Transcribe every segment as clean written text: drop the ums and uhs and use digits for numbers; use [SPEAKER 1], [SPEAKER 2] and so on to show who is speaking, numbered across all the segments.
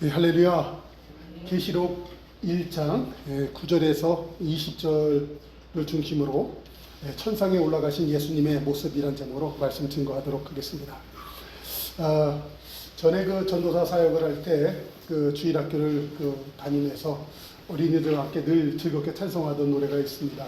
[SPEAKER 1] 네, 할렐루야. 계시록 1장 9절에서 20절을 중심으로 천상에 올라가신 예수님의 모습이란 제목으로 말씀 증거하도록 하겠습니다. 전에 그 전도사 사역을 할 때 그 주일학교를 다니면서 어린이들과 함께 늘 즐겁게 찬송하던 노래가 있습니다.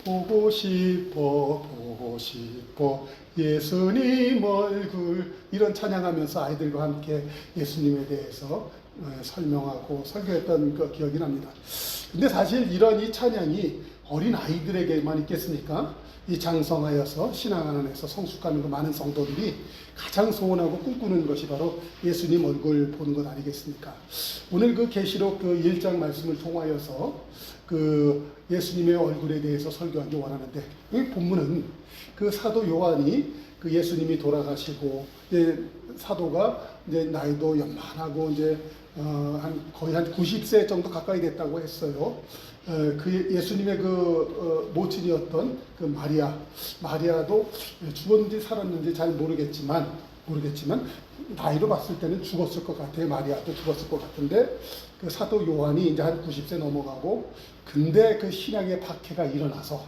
[SPEAKER 1] 보고 싶어 보고 싶어 예수님 얼굴, 이런 찬양하면서 아이들과 함께 예수님에 대해서 설명하고 설교했던 그 기억이 납니다. 근데 사실 이런 이 찬양이 어린 아이들에게만 있겠습니까? 이 장성하여서 신앙 안에서 성숙하는 그 많은 성도들이 가장 소원하고 꿈꾸는 것이 바로 예수님 얼굴 보는 것 아니겠습니까? 오늘 그 계시록 그 1장 말씀을 통하여서 그 예수님의 얼굴에 대해서 설교하기 원하는데, 이 본문은 그 사도 요한이 그 예수님이 돌아가시고 이제 사도가 이제 나이도 연만하고 이제 거의 한 90세 정도 가까이 됐다고 했어요. 그 예수님의 그 모친이었던 그 마리아도 죽었는지 살았는지 잘 모르겠지만 나이로 봤을 때는 죽었을 것 같아요. 마리아도 죽었을 것 같은데 그 사도 요한이 이제 한 90세 넘어가고, 근데 그 신앙의 박해가 일어나서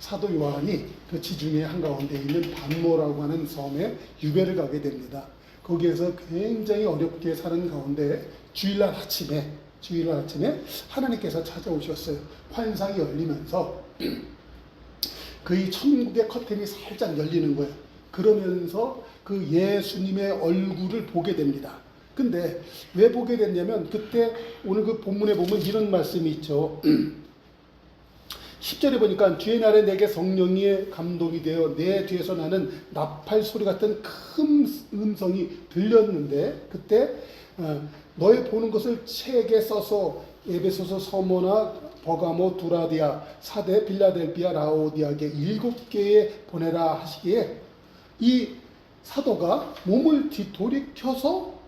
[SPEAKER 1] 사도 요한이 그 지중해 한가운데 있는 반모라고 하는 섬에 유배를 가게 됩니다. 거기에서 굉장히 어렵게 사는 가운데 주일날 아침에 하나님께서 찾아오셨어요. 환상이 열리면서 그 천국의 커튼이 살짝 열리는 거예요. 그러면서 그 예수님의 얼굴을 보게 됩니다. 근데 왜 보게 됐냐면, 그때 오늘 그 본문에 보면 이런 말씀이 있죠. 10절에 보니까 주의 날에 내게 성령의 감동이 되어 내 뒤에서 나는 나팔 소리 같은 큰 음성이 들렸는데, 그때 너의 보는 것을 책에 써서 에베소서, 서모나, 버가모, 두라디아, 사데, 빌라델비아, 라오디아게 7개에 보내라 하시기에, 이 사도가 몸을 뒤돌이켜서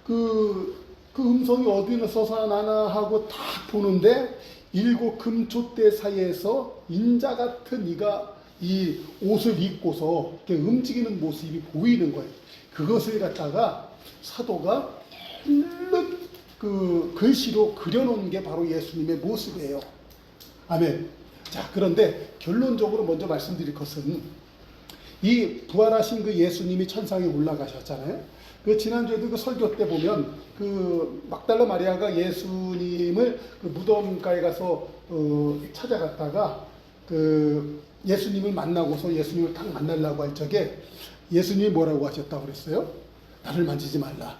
[SPEAKER 1] 그 음성이 어디서 나나 하고 딱 보는데, 7 금촛대 사이에서 인자 같은 이가 이 옷을 입고서 이렇게 움직이는 모습이 보이는 거예요. 그것을 갖다가 사도가 얼른 그 글씨로 그려놓은 게 바로 예수님의 모습이에요. 아멘. 자, 그런데 결론적으로 먼저 말씀드릴 것은, 이 부활하신 그 예수님이 천상에 올라가셨잖아요. 그 지난주에도 그 설교 때 보면 그 막달라 마리아가 예수님을 그 무덤가에 가서 찾아갔다가 그 예수님을 만나고서 예수님을 딱 만나려고 할 적에 예수님이 뭐라고 하셨다고 그랬어요? 나를 만지지 말라.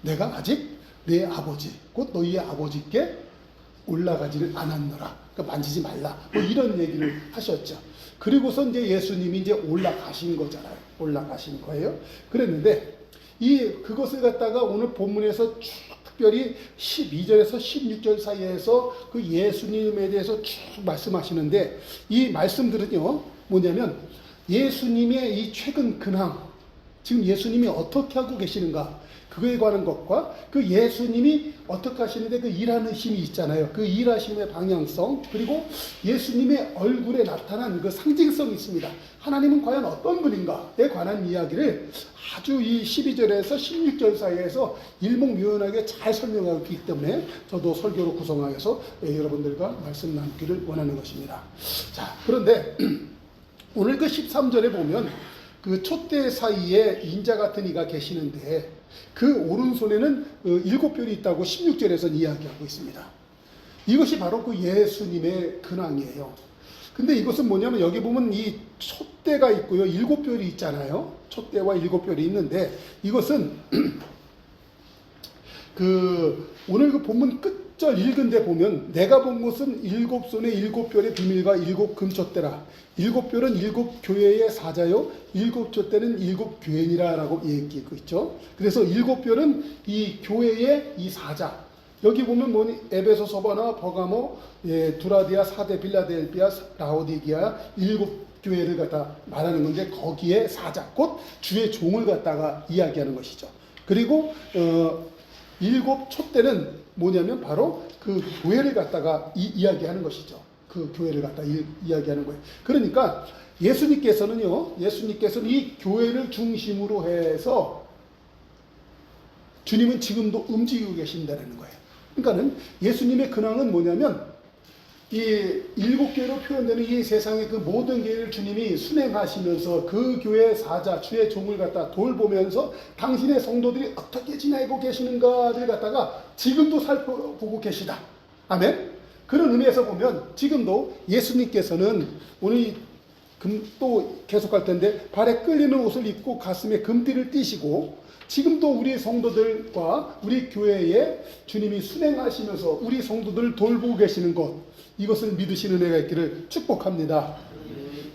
[SPEAKER 1] 내가 아직 내 아버지, 곧 너희의 아버지께 올라가지를 않았노라. 그러니까 만지지 말라. 뭐 이런 얘기를 하셨죠. 그리고서 이제 예수님이 이제 올라가신 거잖아요. 올라가신 거예요. 그랬는데 그것을 갖다가 오늘 본문에서 쭉 특별히 12절에서 16절 사이에서 그 예수님에 대해서 쭉 말씀하시는데, 이 말씀들은요 뭐냐면 예수님의 이 최근 근황, 지금 예수님이 어떻게 하고 계시는가, 그거에 관한 것과 그 예수님이 어떻게 하시는데 그 일하는 힘이 있잖아요. 그 일하심의 방향성, 그리고 예수님의 얼굴에 나타난 그 상징성이 있습니다. 하나님은 과연 어떤 분인가에 관한 이야기를 아주 이 12절에서 16절 사이에서 일목요연하게 잘 설명하고 있기 때문에 저도 설교로 구성하여서 여러분들과 말씀 나누기를 원하는 것입니다. 자, 그런데 오늘 그 13절에 보면 그 촛대 사이에 인자 같은 이가 계시는데, 그 오른손에는 7별이 있다고 16절에서 이야기하고 있습니다. 이것이 바로 그 예수님의 근황이에요. 근데 이것은 뭐냐면, 여기 보면 이 촛대가 있고요, 7별이 있잖아요. 촛대와 7별이 있는데, 이것은 오늘 그 본문 끝절 읽은데 보면, 내가 본 것은 7손의 7별의 비밀과 7 금촛대라. 7별은 7 교회의 사자요, 7 촛대는 7 교회니라 라고 얘기하고 있죠. 그래서 7별은 이 교회의 이 사자. 여기 보면 뭐니, 에베소, 서바나, 버가모, 두라디아, 사데, 빌라델비아, 라오디게아 7 교회를 갖다 말하는 건데, 거기에 사자, 곧 주의 종을 갖다가 이야기하는 것이죠. 그리고 7 촛대는 뭐냐면 바로 그 교회를 갖다가 이야기하는 것이죠. 그 교회를 갖다 이야기하는 거예요. 그러니까 예수님께서는 이 교회를 중심으로 해서 주님은 지금도 움직이고 계신다는 거예요. 그러니까는 예수님의 근황은 뭐냐면 이 7교회로 표현되는 이 세상의 그 모든 교회를 주님이 순행하시면서 그 교회 사자, 주의 종을 갖다 돌보면서 당신의 성도들이 어떻게 지내고 계시는가를 갖다가 지금도 살펴보고 계시다. 아멘? 그런 의미에서 보면 지금도 예수님께서는 오늘 또 계속할 텐데 발에 끌리는 옷을 입고 가슴에 금띠를 띠시고 지금도 우리 성도들과 우리 교회에 주님이 순행하시면서 우리 성도들을 돌보고 계시는 것, 이것을 믿으시는 은혜가 있기를 축복합니다.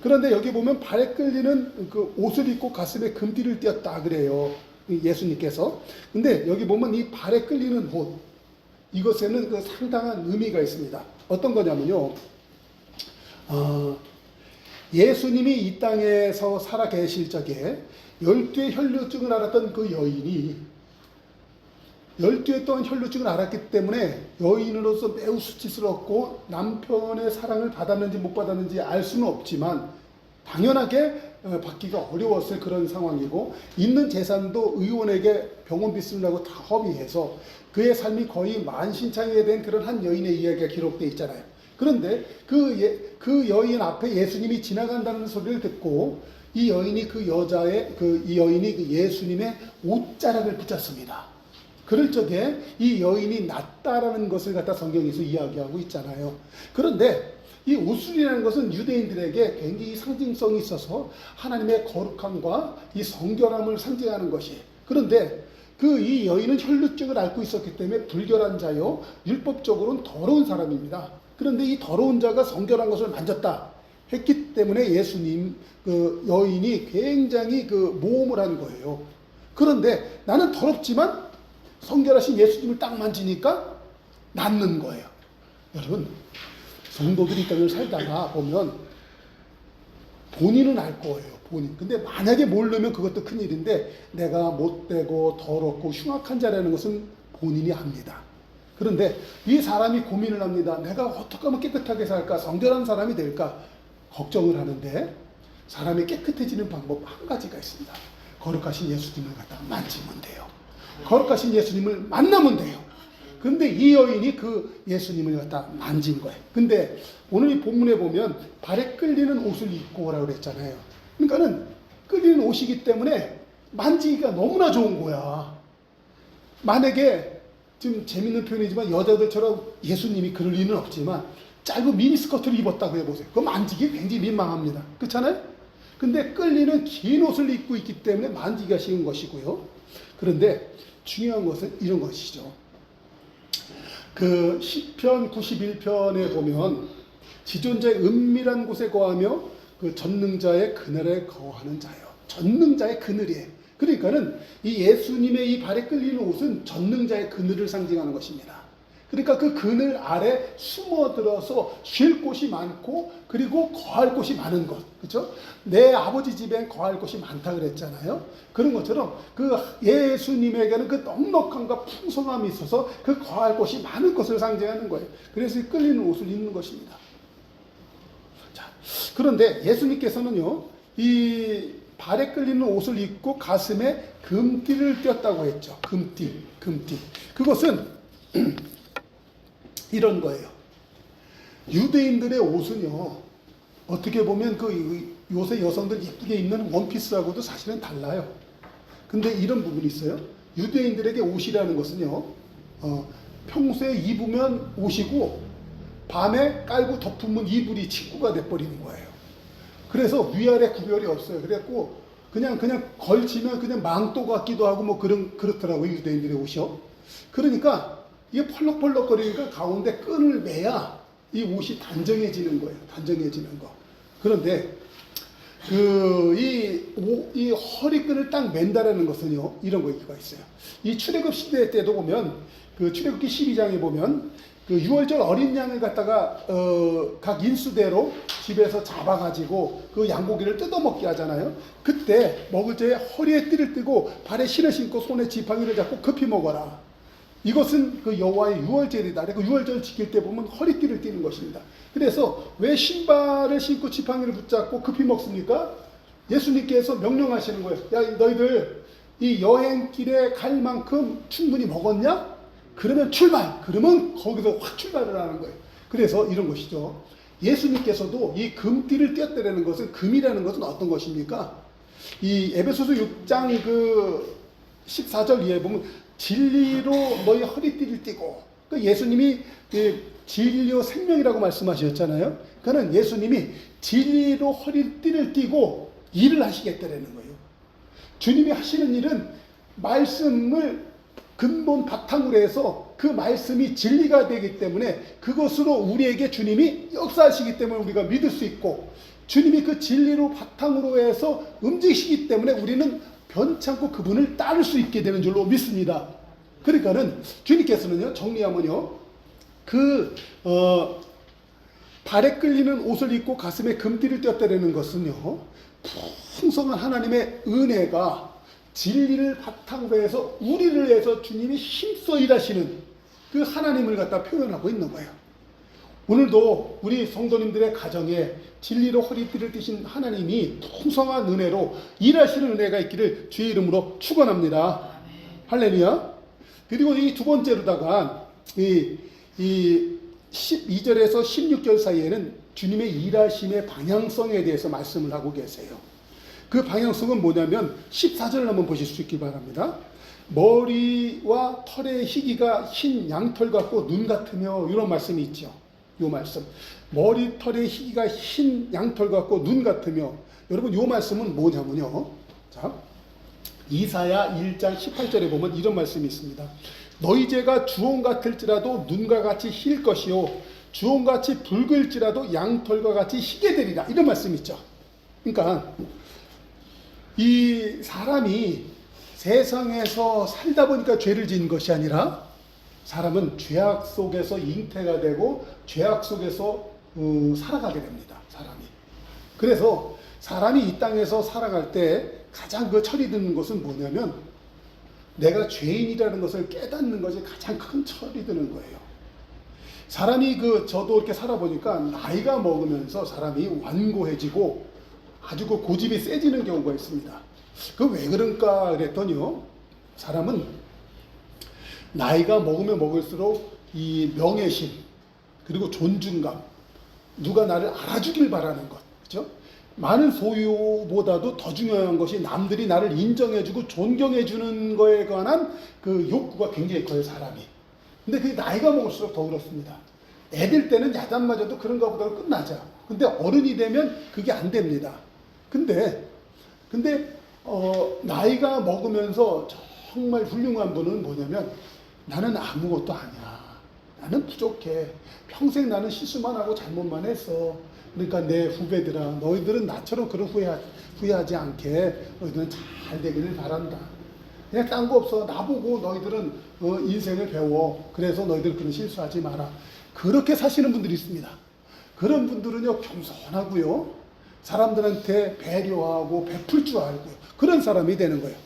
[SPEAKER 1] 그런데 여기 보면 발에 끌리는 그 옷을 입고 가슴에 금띠를 띄었다 그래요, 예수님께서. 근데 여기 보면 이 발에 끌리는 옷, 이것에는 그 상당한 의미가 있습니다. 어떤 거냐면요, 예수님이 이 땅에서 살아 계실 적에 12의 혈루증을 앓았던 그 여인이 12회 동안 혈루증을 앓았기 때문에 여인으로서 매우 수치스럽고 남편의 사랑을 받았는지 못 받았는지 알 수는 없지만 당연하게 받기가 어려웠을 그런 상황이고, 있는 재산도 의원에게 병원비 쓰느라고 다 허비해서 그의 삶이 거의 만신창이게 된 그런 한 여인의 이야기가 기록되어 있잖아요. 그런데 그 여인 앞에 예수님이 지나간다는 소리를 듣고 이 여인이 그 예수님의 옷자락을 붙잡습니다. 그럴 적에 이 여인이 낫다라는 것을 갖다 성경에서 이야기하고 있잖아요. 그런데 이 옷술이라는 것은 유대인들에게 굉장히 상징성이 있어서 하나님의 거룩함과 이 성결함을 상징하는 것이. 그런데 이 여인은 혈루증을 앓고 있었기 때문에 불결한 자요, 율법적으로는 더러운 사람입니다. 그런데 이 더러운 자가 성결한 것을 만졌다 했기 때문에 예수님 여인이 굉장히 모험을 한 거예요. 그런데 나는 더럽지만 성결하신 예수님을 딱 만지니까 낫는 거예요. 여러분, 성도들이 이 땅을 살다가 보면 본인은 알 거예요. 본인. 근데 만약에 모르면 그것도 큰일인데, 내가 못되고 더럽고 흉악한 자라는 것은 본인이 압니다. 그런데 이 사람이 고민을 합니다. 내가 어떻게 하면 깨끗하게 살까? 성결한 사람이 될까? 걱정을 하는데, 사람이 깨끗해지는 방법 한 가지가 있습니다. 거룩하신 예수님을 갖다 만지면 돼요. 거룩하신 예수님을 만나면 돼요. 근데 이 여인이 그 예수님을 갖다 만진 거예요. 근데 오늘 이 본문에 보면 발에 끌리는 옷을 입고 오라고 그랬잖아요. 그러니까는 끌리는 옷이기 때문에 만지기가 너무나 좋은 거야. 만약에 좀 재밌는 표현이지만 여자들처럼 예수님이 그럴 리는 없지만 짧은 미니스커트를 입었다고 해보세요. 그거 만지기 굉장히 민망합니다. 그렇잖아요? 근데 끌리는 긴 옷을 입고 있기 때문에 만지기가 쉬운 것이고요. 그런데 중요한 것은 이런 것이죠. 그 시편 91편에 보면 지존자의 은밀한 곳에 거하며 그 전능자의 그늘에 거하는 자요. 전능자의 그늘이에요. 그러니까는 이 예수님의 이 발에 끌리는 옷은 전능자의 그늘을 상징하는 것입니다. 그러니까 그 그늘 아래 숨어들어서 쉴 곳이 많고 그리고 거할 곳이 많은 것. 그렇죠? 내 아버지 집엔 거할 곳이 많다 그랬잖아요. 그런 것처럼 그 예수님에게는 그 넉넉함과 풍성함이 있어서 그 거할 곳이 많은 것을 상징하는 거예요. 그래서 끌리는 옷을 입는 것입니다. 자, 그런데 예수님께서는요, 이 발에 끌리는 옷을 입고 가슴에 금띠를 띄었다고 했죠. 금띠. 그것은 이런 거예요. 유대인들의 옷은요, 어떻게 보면 요새 여성들 이쁘게 입는 원피스하고도 사실은 달라요. 근데 이런 부분이 있어요. 유대인들에게 옷이라는 것은요, 평소에 입으면 옷이고 밤에 깔고 덮으면 이불이 침구가 돼버리는 거예요. 그래서 위아래 구별이 없어요. 그래갖고 그냥 걸치면 그냥 망토 같기도 하고 뭐 그렇더라고요, 유대인들의 옷이요. 그러니까 이게 펄럭펄럭거리니까 가운데 끈을 매야 이 옷이 단정해지는 거예요. 단정해지는 거. 그런데 이 허리끈을 딱 맨다라는 것은요, 이런 거가 있어요. 이 출애굽 시대 때도 보면 그 출애굽기 12장에 보면 그 6월절 어린 양을 갖다가 각 인수대로 집에서 잡아가지고 그 양고기를 뜯어먹게 하잖아요. 그때 먹을 때 허리에 띠를 띠고 발에 신을 신고 손에 지팡이를 잡고 급히 먹어라. 이것은 그 여호와의 유월절이다. 그리고 유월절 지킬 때 보면 허리띠를 띠는 것입니다. 그래서 왜 신발을 신고 지팡이를 붙잡고 급히 먹습니까? 예수님께서 명령하시는 거예요. 야, 너희들 이 여행길에 갈 만큼 충분히 먹었냐? 그러면 출발! 그러면 거기서 확 출발을 하는 거예요. 그래서 이런 것이죠. 예수님께서도 이 금띠를 떼었다는 것은, 금이라는 것은 어떤 것입니까? 이 에베소서 6장 그 14절 이하에 보면 진리로 너희 허리띠를 띠고, 그 예수님이 진리요 생명이라고 말씀하셨잖아요. 그는 예수님이 진리로 허리띠를 띠고 일을 하시겠다라는 거예요. 주님이 하시는 일은 말씀을 근본 바탕으로 해서 그 말씀이 진리가 되기 때문에 그것으로 우리에게 주님이 역사하시기 때문에 우리가 믿을 수 있고, 주님이 그 진리로 바탕으로 해서 움직이시기 때문에 우리는 변찮고 그분을 따를 수 있게 되는 줄로 믿습니다. 그러니까는 주님께서는요, 정리하면요, 발에 끌리는 옷을 입고 가슴에 금띠를 띄었다는 것은요, 풍성한 하나님의 은혜가 진리를 바탕으로 해서 우리를 위해서 주님이 힘써 일하시는 그 하나님을 갖다 표현하고 있는 거예요. 오늘도 우리 성도님들의 가정에 진리로 허리띠를 띠신 하나님이 풍성한 은혜로 일하시는 은혜가 있기를 주의 이름으로 축원합니다. 할렐루야. 그리고 이 두 번째로다가 이 12절에서 16절 사이에는 주님의 일하심의 방향성에 대해서 말씀을 하고 계세요. 그 방향성은 뭐냐면 14절을 한번 보실 수 있기 바랍니다. 머리와 털의 희기가 흰 양털 같고 눈 같으며, 이런 말씀이 있죠. 이 말씀, 머리 털의 희기가 흰 양털 같고 눈 같으며, 여러분 이 말씀은 뭐냐면요, 자, 이사야 1장 18절에 보면 이런 말씀이 있습니다. 너희 죄가 주홍 같을지라도 눈과 같이 힐 것이요 주홍같이 붉을지라도 양털과 같이 희게 되리라, 이런 말씀이 있죠. 그러니까 이 사람이 세상에서 살다 보니까 죄를 지은 것이 아니라, 사람은 죄악 속에서 잉태가 되고 죄악 속에서 살아가게 됩니다. 사람이. 그래서 사람이 이 땅에서 살아갈 때 가장 그 철이 드는 것은 뭐냐면, 내가 죄인이라는 것을 깨닫는 것이 가장 큰 철이 드는 거예요. 사람이 저도 이렇게 살아보니까 나이가 먹으면서 사람이 완고해지고 아주 그 고집이 세지는 경우가 있습니다. 그 왜 그런가 그랬더니요, 사람은 나이가 먹으면 먹을수록 이 명예심, 그리고 존중감, 누가 나를 알아주길 바라는 것, 그렇죠? 많은 소유보다도 더 중요한 것이 남들이 나를 인정해주고 존경해주는 거에 관한 그 욕구가 굉장히 커요, 사람이. 근데 그게 나이가 먹을수록 더 그렇습니다. 애들 때는 야단 맞아도 그런가 보다 끝나죠. 근데 어른이 되면 그게 안 됩니다. 근데 나이가 먹으면서 정말 훌륭한 분은 뭐냐면, 나는 아무것도 아니야. 나는 부족해. 평생 나는 실수만 하고 잘못만 했어. 그러니까 내 후배들아, 너희들은 나처럼 그런 후회하지 않게 너희들은 잘 되기를 바란다. 그냥 딴 거 없어. 나보고 너희들은 인생을 배워. 그래서 너희들 그런 실수하지 마라. 그렇게 사시는 분들이 있습니다. 그런 분들은요, 겸손하고요, 사람들한테 배려하고 베풀 줄 알고요, 그런 사람이 되는 거예요.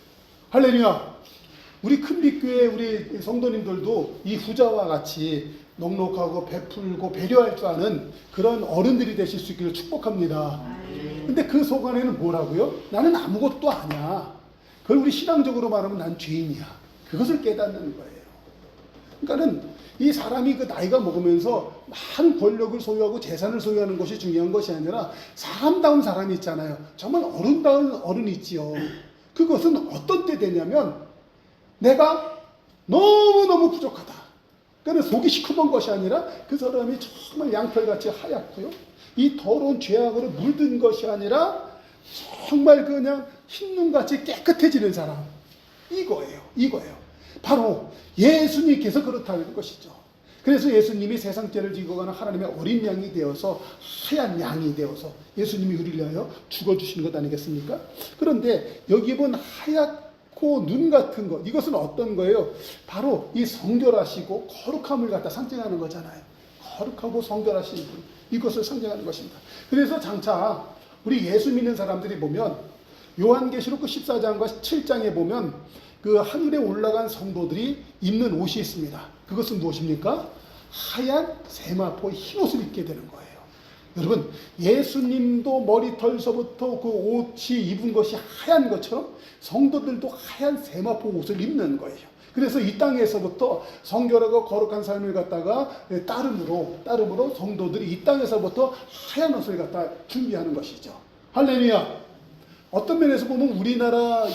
[SPEAKER 1] 할렐루야. 우리 큰빛교회 우리 성도님들도 이 후자와 같이 넉넉하고 베풀고 배려할 줄 아는 그런 어른들이 되실 수 있기를 축복합니다. 근데 그 속 안에는 뭐라고요? 나는 아무것도 아니야. 그걸 우리 신앙적으로 말하면 난 죄인이야. 그것을 깨닫는 거예요. 그러니까는 이 사람이 그 나이가 먹으면서 많은 권력을 소유하고 재산을 소유하는 것이 중요한 것이 아니라, 사람다운 사람이 있잖아요. 정말 어른다운 어른이 있지요. 그것은 어떤 때 되냐면, 내가 너무너무 부족하다. 그러니까 속이 시커먼 것이 아니라 그 사람이 정말 양털같이 하얗고요, 이 더러운 죄악으로 물든 것이 아니라 정말 그냥 흰눈같이 깨끗해지는 사람, 이거예요. 바로 예수님께서 그렇다는 것이죠. 그래서 예수님이 세상 죄를 지고 가는 하나님의 어린 양이 되어서, 하얀 양이 되어서 예수님이 우리를 위하여 죽어주신 것 아니겠습니까? 그런데 여기 본 하얗고 눈 같은 것, 이것은 어떤 거예요? 바로 이 성결하시고 거룩함을 갖다 상징하는 거잖아요. 거룩하고 성결하신 분, 이것을 상징하는 것입니다. 그래서 장차 우리 예수 믿는 사람들이 보면, 요한계시록 14장과 7장에 보면 그 하늘에 올라간 성도들이 입는 옷이 있습니다. 그것은 무엇입니까? 하얀 세마포 흰 옷을 입게 되는 거예요. 여러분, 예수님도 머리털서부터 그 옷이 입은 것이 하얀 것처럼 성도들도 하얀 세마포 옷을 입는 거예요. 그래서 이 땅에서부터 성결하고 거룩한 삶을 갖다가 따름으로 성도들이 이 땅에서부터 하얀 옷을 갖다 준비하는 것이죠. 할렐루야. 어떤 면에서 보면 우리나라가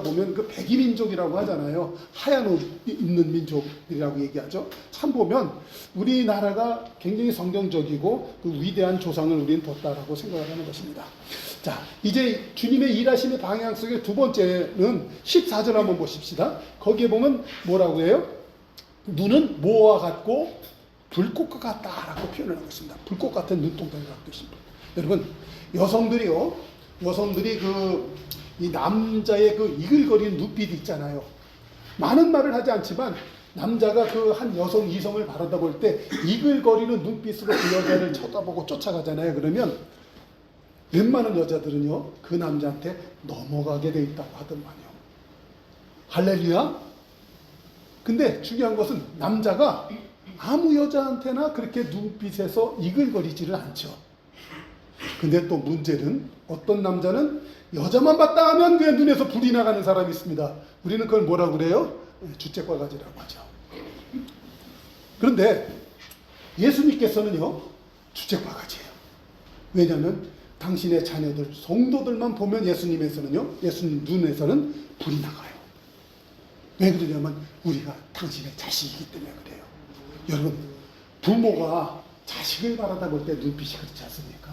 [SPEAKER 1] 보면 그 백이민족이라고 하잖아요. 하얀 옷 입는 민족이라고 얘기하죠. 참 보면 우리나라가 굉장히 성경적이고 그 위대한 조상을 우리는 뒀다라고 생각하는 것입니다. 자, 이제 주님의 일하심의 방향 속의 두 번째는 14절 한번 보십시다. 거기에 보면 뭐라고 해요? 눈은 뭐와 같고 불꽃과 같다라고 표현을 하고 있습니다. 불꽃 같은 눈동자를 갖고 있습니다. 여러분, 여성들이 이 남자의 그 이글거리는 눈빛이 있잖아요. 많은 말을 하지 않지만 남자가 그 한 여성 이성을 바라다 볼 때 이글거리는 눈빛으로 그 여자를 쳐다보고 쫓아가잖아요. 그러면 웬만한 여자들은요, 그 남자한테 넘어가게 돼 있다고 하더만요. 할렐루야. 근데 중요한 것은 남자가 아무 여자한테나 그렇게 눈빛에서 이글거리지를 않죠. 근데 또 문제는 어떤 남자는 여자만 봤다 하면 그냥 눈에서 불이 나가는 사람이 있습니다. 우리는 그걸 뭐라고 그래요? 주책바가지라고 하죠. 그런데 예수님께서는요, 주책바가지예요. 왜냐하면 당신의 자녀들, 성도들만 보면 예수님 눈에서는 불이 나가요. 왜 그러냐면 우리가 당신의 자식이기 때문에 그래요. 여러분, 부모가 자식을 바라다 볼 때 눈빛이 그렇지 않습니까?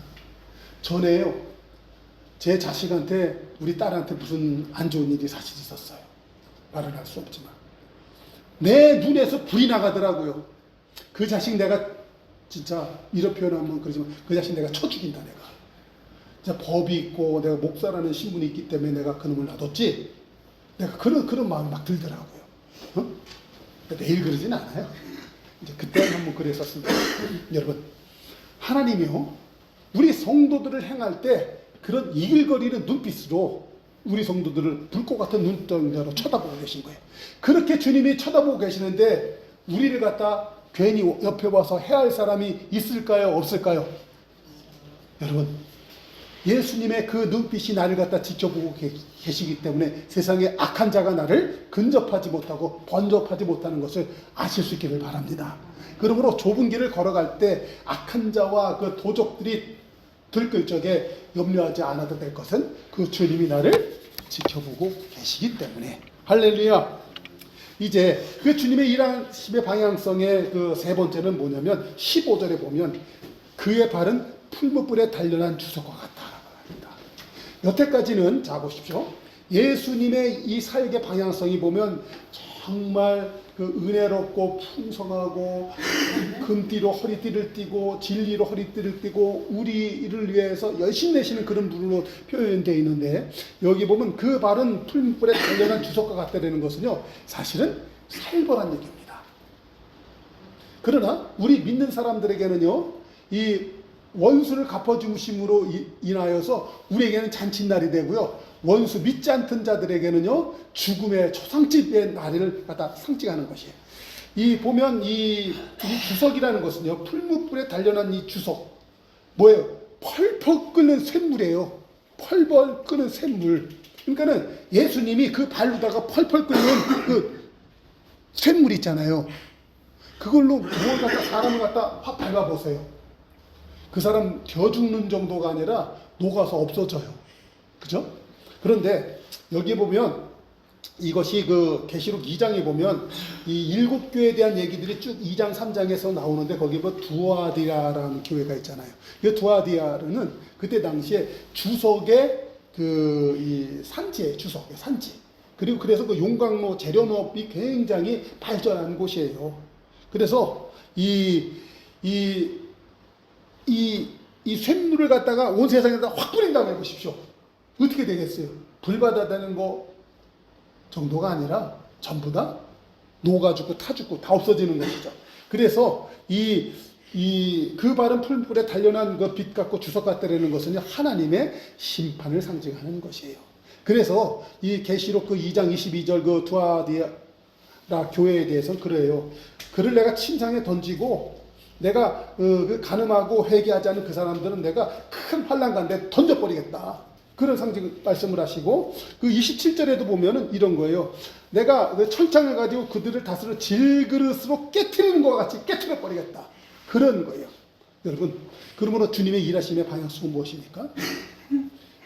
[SPEAKER 1] 전에요, 제 자식한테, 우리 딸한테 무슨 안 좋은 일이 사실 있었어요. 말은 할 수 없지만 내 눈에서 불이 나가더라고요. 그 자식 내가 진짜 이런 표현하면 그러지만 그 자식 내가 쳐 죽인다. 내가 진짜 법이 있고 내가 목사라는 신분이 있기 때문에 내가 그놈을 놔뒀지, 내가 그런 마음이 막 들더라고요. 매일 그러진 않아요. 이제 그때 한번 그랬었습니다. 여러분, 하나님이요, 우리 성도들을 행할 때 그런 이글거리는 눈빛으로 우리 성도들을 불꽃 같은 눈동자로 쳐다보고 계신 거예요. 그렇게 주님이 쳐다보고 계시는데 우리를 갖다 괜히 옆에 와서 해할 사람이 있을까요? 없을까요? 여러분, 예수님의 그 눈빛이 나를 갖다 지켜보고 계시기 때문에 세상에 악한 자가 나를 근접하지 못하고 번접하지 못하는 것을 아실 수 있기를 바랍니다. 그러므로 좁은 길을 걸어갈 때 악한 자와 그 도적들이 들끓 적에 염려하지 않아도 될 것은 그 주님이 나를 지켜보고 계시기 때문에. 할렐루야. 이제 그 주님의 일하심의 방향성의 그 세 번째는 뭐냐면 15절에 보면 그의 발은 풀무불에 단련한 주석과 같다라고 합니다. 여태까지는, 자 보십시오, 예수님의 이 사역의 방향성이 보면 정말 그 은혜롭고 풍성하고 금띠로 허리띠를 띠고 진리로 허리띠를 띠고 우리를 위해서 열심히 내시는 그런 분으로 표현되어 있는데, 여기 보면 그 발은 풀무불에 단련한 주석과 같다는 것은요, 사실은 살벌한 얘기입니다. 그러나 우리 믿는 사람들에게는요, 이 원수를 갚아주심으로 인하여서 우리에게는 잔칫날이 되고요, 원수 믿지 않던 자들에게는요, 죽음의 초상집의 날을 갖다 상징하는 것이에요. 보면 이 주석이라는 것은요, 풀무불에 단련한 이 주석, 뭐예요? 펄펄 끓는 샘물이에요. 펄펄 끓는 샘물. 그러니까는 예수님이 그 발로다가 펄펄 끓는 그 샘물 있잖아요. 그걸로 무엇을 갖다, 사람을 갖다 확 밟아보세요. 그 사람 겨 죽는 정도가 아니라 녹아서 없어져요. 그죠? 그런데 여기 보면 이것이 그 계시록 2장에 보면 이 7교회에 대한 얘기들이 쭉 2장 3장에서 나오는데, 거기 뭐 두아디아라는 교회가 있잖아요. 이 두아디아는 그때 당시에 주석의 이 산지예요. 주석의 산지. 그리고 그래서 그 용광로 재료업이 굉장히 발전한 곳이에요. 그래서 이 쇳물을 갖다가 온 세상에다 확 뿌린다고 해보십시오. 어떻게 되겠어요? 불바다되는 거 정도가 아니라 전부 다 녹아 죽고 타 죽고 다 없어지는 것이죠. 그래서 그 발은 풀무불에 단련한 그 빛 같고 주석 같다라는 것은 하나님의 심판을 상징하는 것이에요. 그래서 이 계시록 그 2장 22절 그 두아디아 교회에 대해서 그래요. 그를 내가 침상에 던지고 내가 그 간음하고 회개하지 않은 그 사람들은 내가 큰 환난 가운데 던져버리겠다. 그런 상징 말씀을 하시고 그 27절에도 보면은 이런 거예요. 내가 그 철장을 가지고 그들을 다스려 질그릇으로 깨트리는 것과 같이 깨트려 버리겠다. 그런 거예요. 여러분, 그러므로 주님의 일하심의 방향성은 무엇입니까?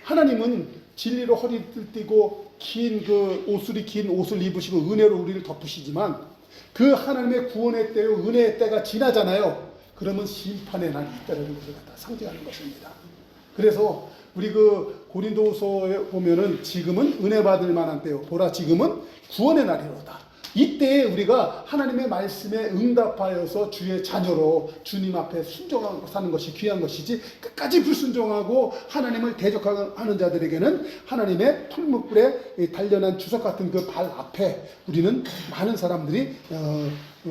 [SPEAKER 1] 하나님은 진리로 허리를 띠고 긴 옷을 입으시고 은혜로 우리를 덮으시지만 그 하나님의 구원의 때요 은혜의 때가 지나잖아요. 그러면 심판의 날이 있다는 것을 갖다 상징하는 것입니다. 그래서 우리 그 고린도후서에 보면은 지금은 은혜 받을 만한 때요. 보라 지금은 구원의 날이로다. 이때 우리가 하나님의 말씀에 응답하여서 주의 자녀로 주님 앞에 순종하고 사는 것이 귀한 것이지 끝까지 불순종하고 하나님을 대적하는 자들에게는 하나님의 풀무불에 단련한 주석 같은 그 발 앞에 우리는 많은 사람들이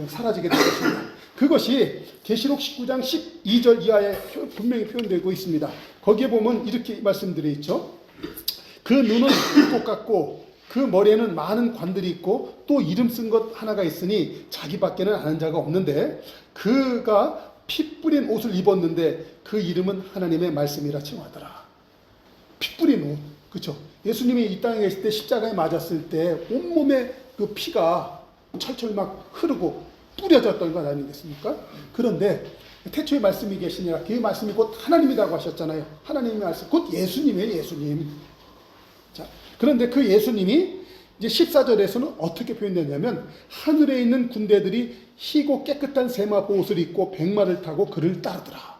[SPEAKER 1] 사라지게 될 것입니다. 그것이 계시록 19장 12절 이하에 분명히 표현되고 있습니다. 거기에 보면 이렇게 말씀드려 있죠. 그 눈은 불꽃 같고 그 머리에는 많은 관들이 있고 또 이름 쓴 것 하나가 있으니 자기밖에는 아는 자가 없는데 그가 피 뿌린 옷을 입었는데 그 이름은 하나님의 말씀이라 칭하더라. 피 뿌린 옷, 그렇죠? 예수님이 이 땅에 계실 때 십자가에 맞았을 때 온몸에 그 피가 철철 막 흐르고 뿌려졌던 것 아니겠습니까? 그런데 태초에 말씀이 계시니라. 그 말씀이 곧 하나님이라고 하셨잖아요. 하나님의 말씀, 곧 예수님이에요. 예수님. 자, 그런데 그 예수님이 이제 14절에서는 어떻게 표현되냐면 하늘에 있는 군대들이 희고 깨끗한 세마포 옷을 입고 백마를 타고 그를 따르더라.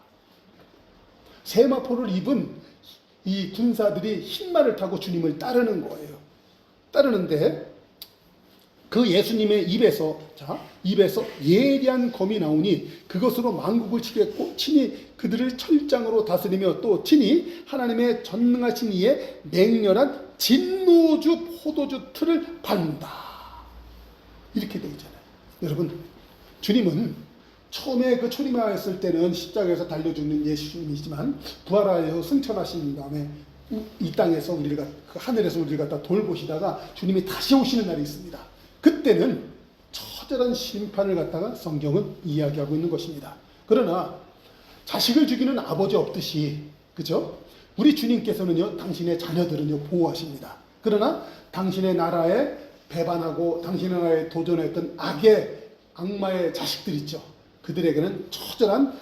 [SPEAKER 1] 세마포를 입은 이 군사들이 흰말을 타고 주님을 따르는 거예요. 따르는데 그 예수님의 입에서 예리한 검이 나오니 그것으로 만국을 치겠고 친히 그들을 철장으로 다스리며 또 친히 하나님의 전능하신 이의 맹렬한 진노주 포도주 틀을 밟는다. 이렇게 되어 있잖아요. 여러분, 주님은 처음에 그 초림하였을 때는 십자가에서 달려 죽는 예수님이지만 부활하여 승천하신 다음에 이 땅에서 우리가 그 하늘에서 우리를 갖다 돌보시다가 주님이 다시 오시는 날이 있습니다. 그때는 처절한 심판을 갖다가 성경은 이야기하고 있는 것입니다. 그러나 자식을 죽이는 아버지 없듯이, 그죠? 우리 주님께서는요, 당신의 자녀들은요, 보호하십니다. 그러나 당신의 나라에 배반하고 당신의 나라에 도전했던 악마의 자식들 있죠. 그들에게는 처절한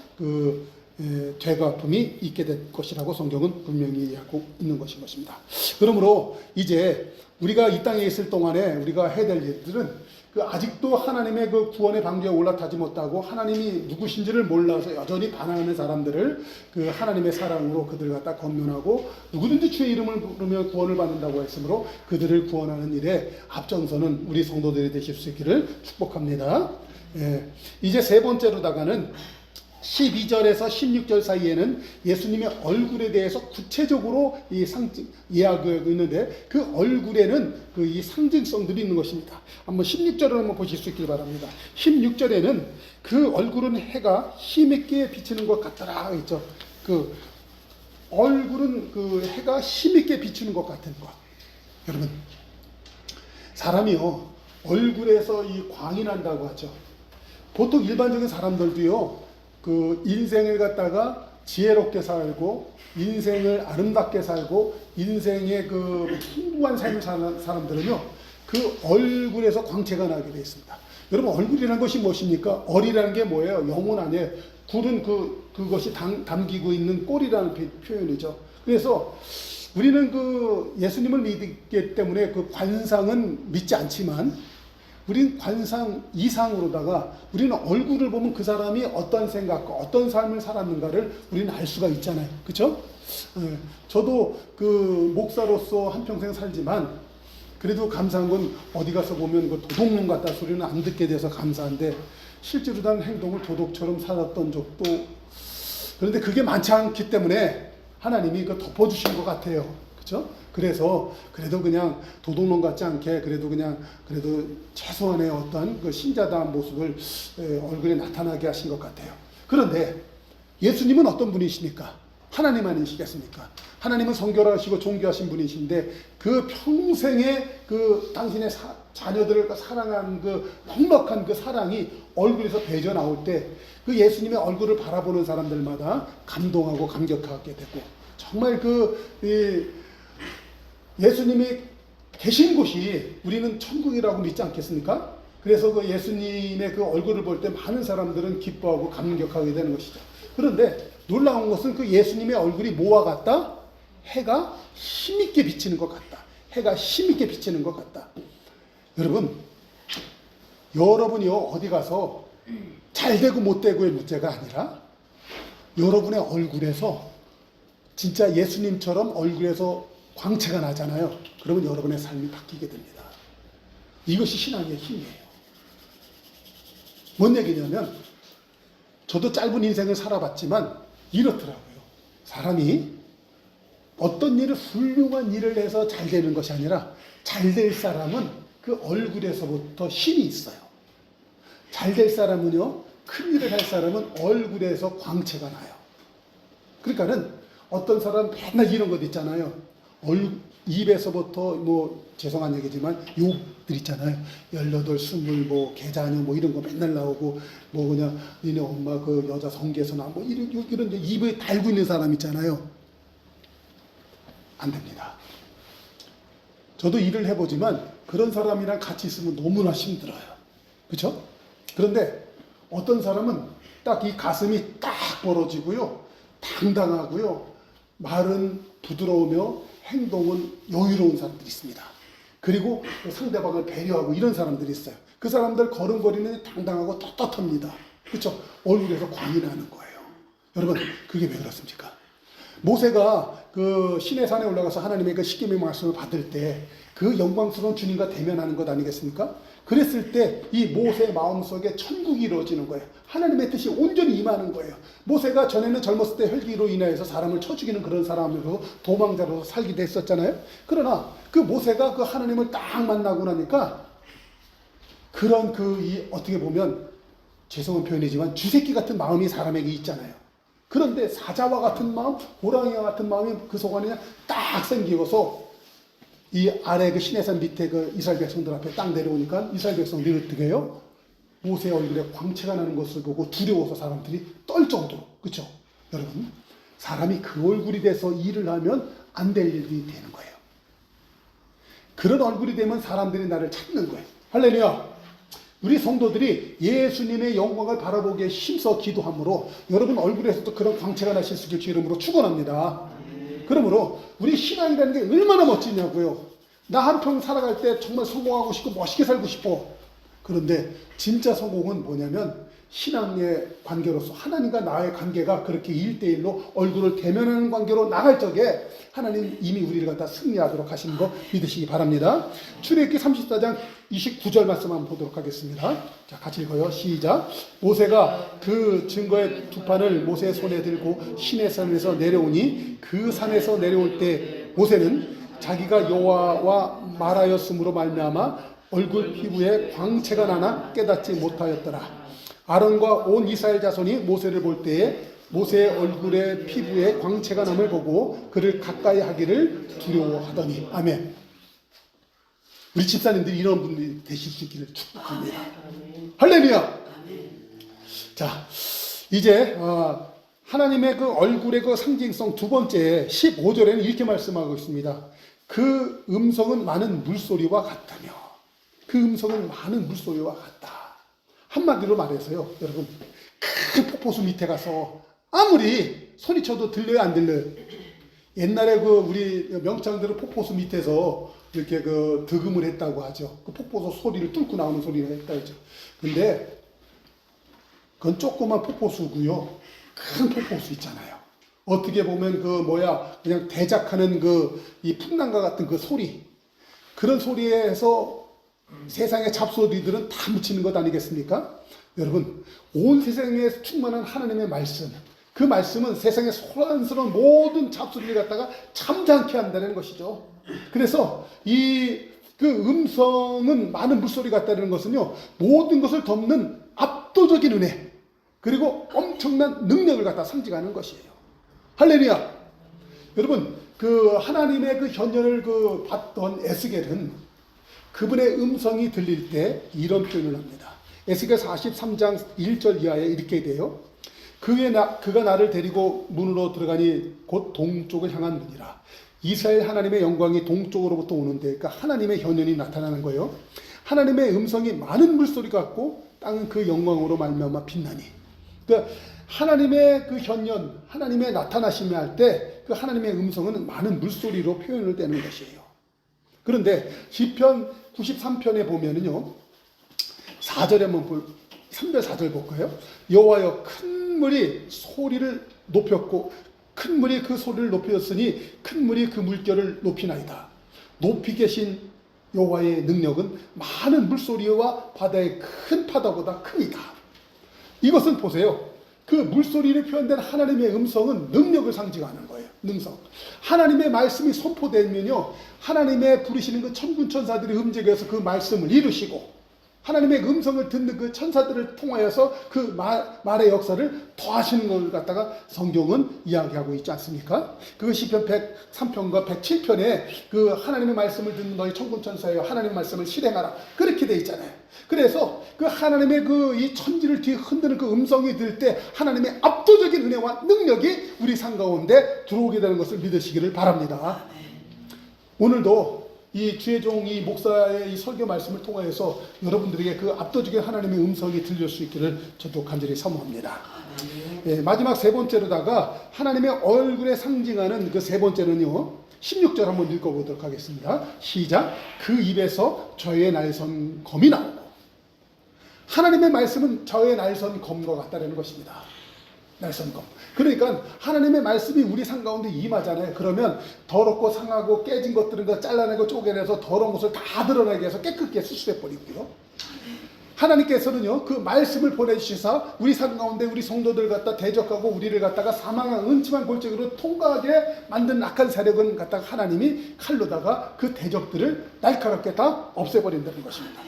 [SPEAKER 1] 죄가 아픔이 있게 될 것이라고 성경은 분명히 이야기하고 있는 것입니다. 그러므로 이제 우리가 이 땅에 있을 동안에 우리가 해야 될 일들은 아직도 하나님의 그 구원의 방주에 올라타지 못하고 하나님이 누구신지를 몰라서 여전히 반항하는 사람들을 그 하나님의 사랑으로 그들을 갖다 권면하고 누구든지 주의 이름을 부르며 구원을 받는다고 했으므로 그들을 구원하는 일에 앞장서는 우리 성도들이 되실 수 있기를 축복합니다. 예. 이제 세 번째로다가는 12절에서 16절 사이에는 예수님의 얼굴에 대해서 구체적으로 이 상징 이야기하고 있는데 그 얼굴에는 이 상징성들이 있는 것입니다. 한번 16절을 한번 보실 수 있길 바랍니다. 16절에는 그 얼굴은 해가 힘있게 비치는 것 같더라 했죠. 그 얼굴은 그 해가 힘있게 비추는 것 같은 것. 여러분, 사람이요 얼굴에서 이 광이 난다고 하죠. 보통 일반적인 사람들도요 그 인생을 갖다가 지혜롭게 살고 인생을 아름답게 살고 인생의 그 풍부한 삶을 사는 사람들은요 그 얼굴에서 광채가 나게 되어 있습니다. 여러분, 얼굴이라는 것이 무엇입니까? 얼이라는 게 뭐예요? 영혼 안에 굴은 그것이 담기고 있는 꼴이라는 표현이죠. 그래서 우리는 그 예수님을 믿기 때문에 그 관상은 믿지 않지만 우리는 관상 이상으로다가 우리는 얼굴을 보면 그 사람이 어떤 생각과 어떤 삶을 살았는가를 우리는 알 수가 있잖아요. 그렇죠? 저도 그 목사로서 한평생 살지만 그래도 감사한 건 어디 가서 보면 그 도둑놈 같다 소리는 안 듣게 돼서 감사한데 실제로 난 행동을 도둑처럼 살았던 적도, 그런데 그게 많지 않기 때문에 하나님이 그 덮어주신 것 같아요. 그렇죠? 그래서 그래도 그냥 도둑놈 같지 않게 그래도 최소한의 어떤 그 신자다운 모습을 얼굴에 나타나게 하신 것 같아요. 그런데 예수님은 어떤 분이십니까? 하나님 아니시겠습니까? 하나님은 성결하시고 존귀하신 분이신데 그 평생의 그 당신의 자녀들을 사랑한 그 넉넉한 그 사랑이 얼굴에서 배져 나올 때 그 예수님의 얼굴을 바라보는 사람들마다 감동하고 감격하게 되고 정말 예수님이 계신 곳이 우리는 천국이라고 믿지 않겠습니까? 그래서 그 예수님의 그 얼굴을 볼 때 많은 사람들은 기뻐하고 감격하게 되는 것이죠. 그런데 놀라운 것은 그 예수님의 얼굴이 뭐와 같다? 해가 힘있게 비치는 것 같다. 해가 힘있게 비치는 것 같다. 여러분이요 어디 가서 잘 되고 못 되고의 문제가 아니라 여러분의 얼굴에서 진짜 예수님처럼 얼굴에서 광채가 나잖아요. 그러면 여러분의 삶이 바뀌게 됩니다. 이것이 신앙의 힘이에요. 뭔 얘기냐면 저도 짧은 인생을 살아봤지만 이렇더라고요. 사람이 어떤 일을 훌륭한 일을 해서 잘 되는 것이 아니라 잘 될 사람은 그 얼굴에서부터 힘이 있어요. 잘 될 사람은요, 큰 일을 할 사람은 얼굴에서 광채가 나요. 그러니까는 어떤 사람 맨날 이런 것 있잖아요. 입에서부터 죄송한 얘기지만 욕들 있잖아요. 18, 20, 계자녀 이런 거 맨날 나오고 그냥 니네 엄마 그 여자 성계서나 이런 입에 달고 있는 사람 있잖아요. 안 됩니다. 저도 일을 해보지만 그런 사람이랑 같이 있으면 너무나 힘들어요. 그렇죠? 그런데 어떤 사람은 딱 이 가슴이 딱 벌어지고요. 당당하고요. 말은 부드러우며 행동은 여유로운 사람들이 있습니다. 그리고 상대방을 배려하고 이런 사람들이 있어요. 그 사람들 걸음걸이는 당당하고 떳떳합니다. 그렇죠? 얼굴에서 광이 나는 거예요. 여러분, 그게 왜 그렇습니까? 모세가 그 시내산에 올라가서 하나님의 그 십계명 말씀을 받을 때 그 영광스러운 주님과 대면하는 것 아니겠습니까? 그랬을 때 이 모세의 마음속에 천국이 이루어지는 거예요. 하나님의 뜻이 온전히 임하는 거예요. 모세가 전에는 젊었을 때 혈기로 인하여서 사람을 쳐 죽이는 그런 사람으로 도망자로서 살기도 했었잖아요. 그러나 그 모세가 그 하나님을 딱 만나고 나니까 그런 어떻게 보면 죄송한 표현이지만 쥐새끼 같은 마음이 사람에게 있잖아요. 그런데 사자와 같은 마음, 호랑이와 같은 마음이 그 속안에 딱 생기고서 이 아래 그 시내산 밑에 그 이스라엘 백성들 앞에 딱 내려오니까 이스라엘 백성들이 어떻게 해요? 모세의 얼굴에 광채가 나는 것을 보고 두려워서 사람들이 떨 정도로. 그렇죠? 여러분, 사람이 그 얼굴이 돼서 일을 하면 안 될 일이 되는 거예요. 그런 얼굴이 되면 사람들이 나를 찾는 거예요. 할렐루야! 우리 성도들이 예수님의 영광을 바라보기에 힘써 기도함으로 여러분 얼굴에서도 그런 광채가 나실 수 있길 주 이름으로 축원합니다. 그러므로 우리 신앙이라는 게 얼마나 멋지냐고요. 나 한평 살아갈 때 정말 성공하고 싶고 멋있게 살고 싶어. 그런데 진짜 성공은 뭐냐면 신앙의 관계로서 하나님과 나의 관계가 그렇게 1대1로 얼굴을 대면하는 관계로 나갈 적에 하나님 이미 우리를 갖다 승리하도록 하시는 거 믿으시기 바랍니다. 출애굽기 34장 29절 말씀 한번 보도록 하겠습니다. 자, 같이 읽어요. 시작. 모세가 그 증거의 두 판을 모세의 손에 들고 시내산에서 내려오니 그 산에서 내려올 때 모세는 자기가 여호와와 말하였으므로 말미암아 얼굴 피부에 광채가 나나 깨닫지 못하였더라. 아론과 온 이스라엘 자손이 모세를 볼 때에 모세의 얼굴에 피부에 광채가 남을 보고 그를 가까이 하기를 두려워하더니. 아멘. 우리 집사님들이 이런 분들이 되실 수 있기를 축복합니다. 할렐루야. 자, 이제 하나님의 그 얼굴의 그 상징성 두 번째 15절에는 이렇게 말씀하고 있습니다. 그 음성은 많은 물소리와 같다며. 그 음성은 많은 물소리와 같다. 한마디로 말해서요, 여러분, 큰 폭포수 밑에 가서 아무리 소리쳐도 들려요, 안 들려요? 옛날에 그 우리 명창들은 폭포수 밑에서 이렇게 그 득음을 했다고 하죠. 그 폭포수 소리를 뚫고 나오는 소리를 했다고 하죠. 근데 그건 조그만 폭포수고요. 큰 폭포수 있잖아요. 어떻게 보면 그냥 대작하는 이 풍랑과 같은 그 소리. 그런 소리에서 세상의 잡소리들은 다 묻히는 것 아니겠습니까? 여러분, 온 세상에 충만한 하나님의 말씀, 그 말씀은 세상의 소란스러운 모든 잡소리를 갖다가 잠잠케 한다는 것이죠. 그래서 그 음성은 많은 물소리 같다는 것은요, 모든 것을 덮는 압도적인 은혜, 그리고 엄청난 능력을 갖다 상징하는 것이에요. 할렐루야! 여러분, 그 하나님의 그 현현을 봤던 에스겔은 그분의 음성이 들릴 때 이런 표현을 합니다. 에스겔 43장 1절 이하에 이렇게 돼요. 그가 나를 데리고 문으로 들어가니 곧 동쪽을 향한 문이라. 이스라엘 하나님의 영광이 동쪽으로부터 오는데, 그러니까 하나님의 현현이 나타나는 거예요. 하나님의 음성이 많은 물소리 같고 땅은 그 영광으로 말미암아 빛나니. 그러니까 하나님의 그 현현, 하나님의 나타나심을 할 때 그 하나님의 음성은 많은 물소리로 표현을 되는 것이에요. 그런데 시편 93편에 보면은요, 4절에 한번 3절 4절 볼까요? 여호와여, 큰 물이 소리를 높였고 큰 물이 그 소리를 높였으니 큰 물이 그 물결을 높이나이다. 높이 계신 여호와의 능력은 많은 물소리와 바다의 큰 파도보다 크이다. 이것은 보세요. 그 물소리를 표현된 하나님의 음성은 능력을 상징하는 거예요. 능성. 하나님의 말씀이 선포되면요, 하나님의 부르시는 그 천군 천사들이 음직에서 그 말씀을 이루시고, 하나님의 음성을 듣는 그 천사들을 통하여서 그 말의 역사를 더하시는 걸 갖다가 성경은 이야기하고 있지 않습니까? 그 시편 103편과 107편에 그 하나님의 말씀을 듣는 너희 천군 천사여 하나님의 말씀을 실행하라, 그렇게 돼 있잖아요. 그래서 그 하나님의 그 이 천지를 뒤에 흔드는 그 음성이 들 때 하나님의 압도적인 은혜와 능력이 우리 삶 가운데 들어오게 되는 것을 믿으시기를 바랍니다. 오늘도 이 주의 종 이 목사의 이 설교 말씀을 통하여서 여러분들에게 그 압도적인 하나님의 음성이 들릴 수 있기를 저도 간절히 사모합니다. 예, 마지막 세 번째로다가 하나님의 얼굴에 상징하는 그 세 번째는요, 16절 한번 읽어보도록 하겠습니다. 시작. 그 입에서 저의 날선 검이 나오고. 하나님의 말씀은 저의 날선 검과 같다는 것입니다. 날선 검. 그러니까 하나님의 말씀이 우리 삶 가운데 임하잖아요. 그러면 더럽고 상하고 깨진 것들은 거 잘라내고 쪼개내서 더러운 것을 다 드러나게 해서 깨끗게 수술해 버리고요. 하나님께서는요, 그 말씀을 보내주시사 우리 삶 가운데 우리 성도들 갖다 대적하고 우리를 갖다가 사망한 음침한 골짜기로 통과하게 만든 악한 세력은 갖다가 하나님이 칼로다가 그 대적들을 날카롭게 다 없애버린다는 것입니다.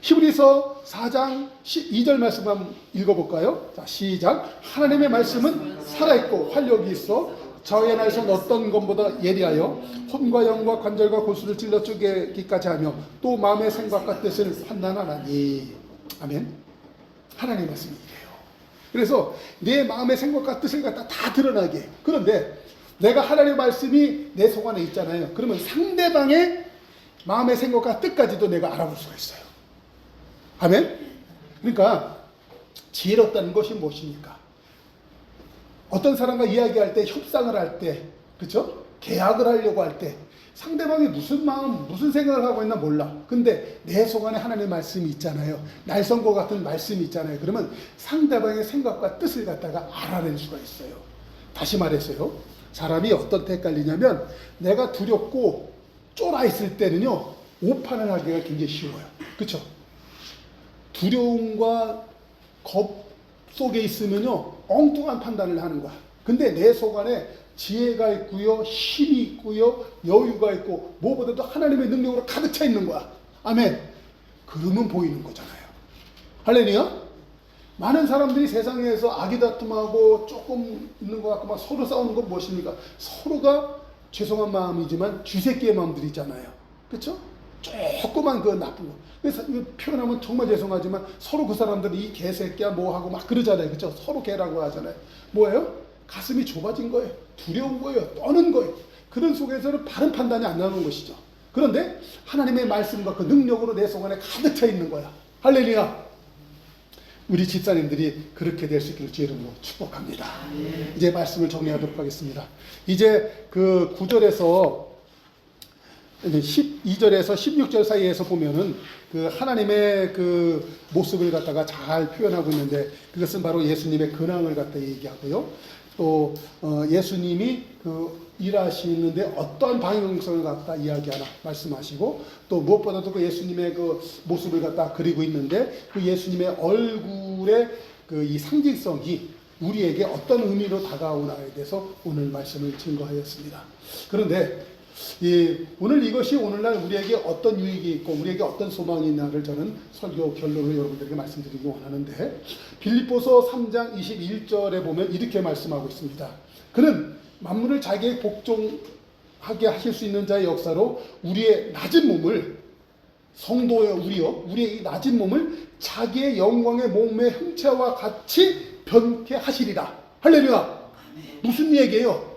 [SPEAKER 1] 히브리서 4장 12절 말씀 한번 읽어볼까요? 자, 시작. 하나님의 말씀은 살아있고 활력이 있어 저의 날선 어떤 것보다 예리하여 혼과 영과 관절과 골수를 찔러 쪼개기까지 하며 또 마음의 생각과 뜻을 판단하나니. 아멘. 하나님의 말씀이 이래요. 그래서 내 마음의 생각과 뜻을 갖다 다 드러나게. 그런데 내가 하나님의 말씀이 내 속 안에 있잖아요. 그러면 상대방의 마음의 생각과 뜻까지도 내가 알아볼 수가 있어요. 아멘? 그러니까 지혜롭다는 것이 무엇입니까? 어떤 사람과 이야기할 때, 협상을 할 때, 그렇죠? 계약을 하려고 할 때 상대방이 무슨 마음, 무슨 생각을 하고 있나 몰라. 근데 내 속 안에 하나님의 말씀이 있잖아요. 날선과 같은 말씀이 있잖아요. 그러면 상대방의 생각과 뜻을 갖다가 알아낼 수가 있어요. 다시 말해서요, 사람이 어떤 때 헷갈리냐면 내가 두렵고 쫄아 있을 때는요, 오판을 하기가 굉장히 쉬워요. 그렇죠? 두려움과 겁 속에 있으면요, 엉뚱한 판단을 하는 거야. 근데 내 속 안에 지혜가 있고요, 힘이 있고요, 여유가 있고, 무엇보다도 하나님의 능력으로 가득 차 있는 거야. 아멘. 그러면 보이는 거잖아요. 할렐루야. 많은 사람들이 세상에서 아기다툼하고 조금 있는 것 같고 막 서로 싸우는 건 무엇입니까? 서로가 죄송한 마음이지만 쥐새끼의 마음들이 있잖아요. 그렇죠? 조그만 그 나쁜 거. 그래서 표현하면 정말 죄송하지만 서로 그 사람들이 이 개새끼야 뭐 하고 막 그러잖아요. 그렇죠? 서로 개라고 하잖아요. 뭐예요? 가슴이 좁아진 거예요. 두려운 거예요. 떠는 거예요. 그런 속에서는 바른 판단이 안 나오는 것이죠. 그런데 하나님의 말씀과 그 능력으로 내 속 안에 가득 차 있는 거야. 할렐루야. 우리 집사님들이 그렇게 될 수 있기를 주의 이름으로 축복합니다. 이제 말씀을 정리하도록 하겠습니다. 이제 그 9절에서 12절에서 16절 사이에서 보면은 그 하나님의 그 모습을 갖다가 잘 표현하고 있는데, 그것은 바로 예수님의 근황을 갖다 얘기하고요. 또 예수님이 그 일하시는데 어떠한 방향성을 갖다 이야기하나 말씀하시고, 또 무엇보다도 그 예수님의 그 모습을 갖다 그리고 있는데, 그 예수님의 얼굴의 그 이 상징성이 우리에게 어떤 의미로 다가오나에 대해서 오늘 말씀을 증거하였습니다. 그런데 오늘 이것이 오늘날 우리에게 어떤 유익이 있고 우리에게 어떤 소망이 있나를 저는 설교 결론을 여러분들에게 말씀드리기 원하는데, 빌립보서 3장 21절에 보면 이렇게 말씀하고 있습니다. 그는 만물을 자기의 복종하게 하실 수 있는 자의 역사로 우리의 낮은 몸을 성도여 우리의 이 낮은 몸을 자기의 영광의 몸의 형체와 같이 변케 하시리라. 할렐루야. 무슨 얘기예요?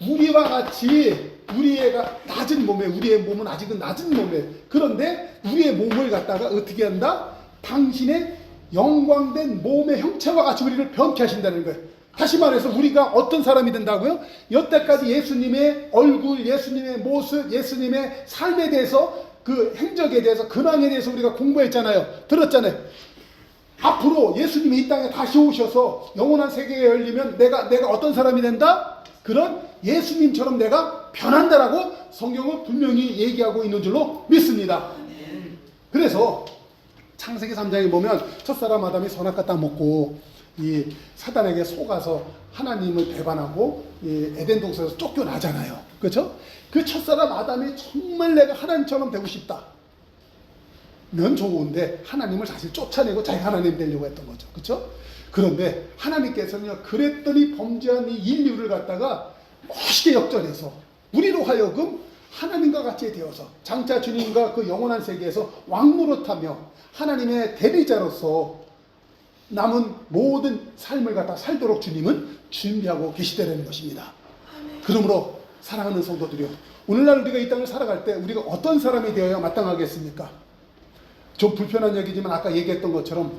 [SPEAKER 1] 우리와 같이 우리의 낮은 몸에, 우리의 몸은 아직은 낮은 몸에, 그런데 우리의 몸을 갖다가 어떻게 한다? 당신의 영광된 몸의 형체와 같이 우리를 변케 하신다는 거예요. 다시 말해서 우리가 어떤 사람이 된다고요? 여태까지 예수님의 얼굴, 예수님의 모습, 예수님의 삶에 대해서, 그 행적에 대해서, 근황에 대해서 우리가 공부했잖아요. 들었잖아요. 앞으로 예수님이 이 땅에 다시 오셔서 영원한 세계가 열리면 내가 어떤 사람이 된다? 그런 예수님처럼 내가 변한다라고 성경은 분명히 얘기하고 있는 줄로 믿습니다. 그래서 창세기 3장에 보면 첫사람 아담이 선악과 따먹고 이 사단에게 속아서 하나님을 배반하고 이 에덴 동산에서 쫓겨나잖아요. 그렇죠? 그 첫사람 아담이 정말 내가 하나님처럼 되고 싶다 면 좋은데 하나님을 사실 쫓아내고 자기 하나님 되려고 했던 거죠. 그렇죠? 그런데 하나님께서는요, 그랬더니 범죄한 이 인류를 갖다가 멋있게 역전해서 우리로 하여금 하나님과 같이 되어서 장차 주님과 그 영원한 세계에서 왕노릇하며 하나님의 대리자로서 남은 모든 삶을 갖다 살도록 주님은 준비하고 계시다는 것입니다. 그러므로 사랑하는 성도들이요, 오늘날 우리가 이 땅을 살아갈 때 우리가 어떤 사람이 되어야 마땅하겠습니까? 좀 불편한 얘기지만 아까 얘기했던 것처럼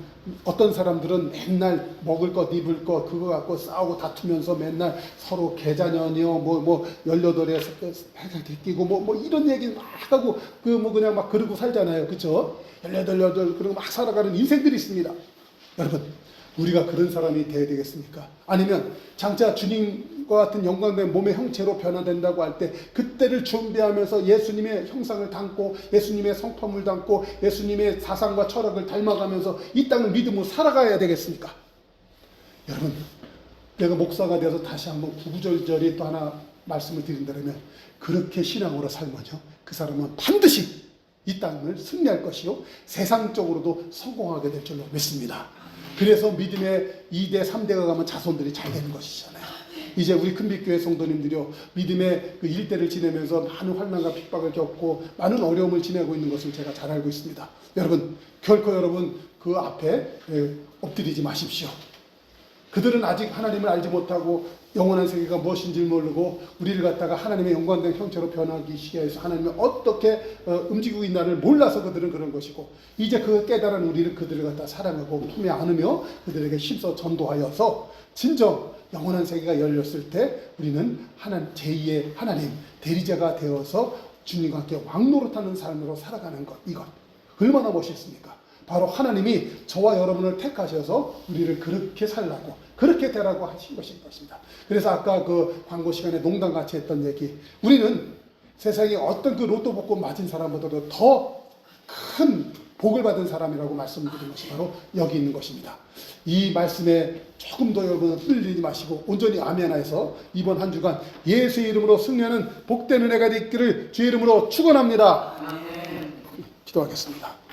[SPEAKER 1] 어떤 사람들은 맨날 먹을 것 입을 것 그거 갖고 싸우고 다투면서 맨날 서로 계자년이요 뭐 18에 해가 끼고 뭐 이런 얘기 막 하고 그냥 막 그러고 살잖아요. 그쵸? 18 그러고 막 살아가는 인생들이 있습니다. 여러분, 우리가 그런 사람이 되어야 되겠습니까? 아니면 장차 주님과 같은 영광된 몸의 형체로 변화된다고 할 때 그때를 준비하면서 예수님의 형상을 담고 예수님의 성품을 담고 예수님의 사상과 철학을 닮아가면서 이 땅을 믿음으로 살아가야 되겠습니까? 여러분, 내가 목사가 되어서 다시 한번 구구절절히 또 하나 말씀을 드린다면, 그렇게 신앙으로 살면요, 그 사람은 반드시 이 땅을 승리할 것이요 세상적으로도 성공하게 될 줄로 믿습니다. 그래서 믿음의 2대 3대가 가면 자손들이 잘 되는 것이잖아요. 이제 우리 큰빛교회 성도님들이요, 믿음의 그 일대를 지내면서 많은 환난과 핍박을 겪고 많은 어려움을 지내고 있는 것을 제가 잘 알고 있습니다. 여러분, 결코 여러분 그 앞에 엎드리지 마십시오. 그들은 아직 하나님을 알지 못하고 영원한 세계가 무엇인지 모르고 우리를 갖다가 하나님의 영광된 형체로 변하기 위해서 하나님이 어떻게 움직이고 있나를 몰라서 그들은 그런 것이고, 이제 그 깨달은 우리는 그들을 갖다 사랑하고 품에 안으며 그들에게 힘써 전도하여서 진정 영원한 세계가 열렸을 때 우리는 제2의 하나님 대리자가 되어서 주님과 함께 왕노릇하는 삶으로 살아가는 것, 이것 얼마나 멋있습니까? 바로 하나님이 저와 여러분을 택하셔서 우리를 그렇게 살라고, 그렇게 되라고 하신 것입니다. 그래서 아까 그 광고 시간에 농담같이 했던 얘기, 우리는 세상에 어떤 그 로또 복권 맞은 사람보다도 더 큰 복을 받은 사람이라고 말씀드린 것이 바로 여기 있는 것입니다. 이 말씀에 조금 더 여러분 흔들리지 마시고 온전히 아멘하여서 이번 한 주간 예수의 이름으로 승리하는 복된 은혜가 있기를 주의 이름으로 축원합니다. 기도하겠습니다.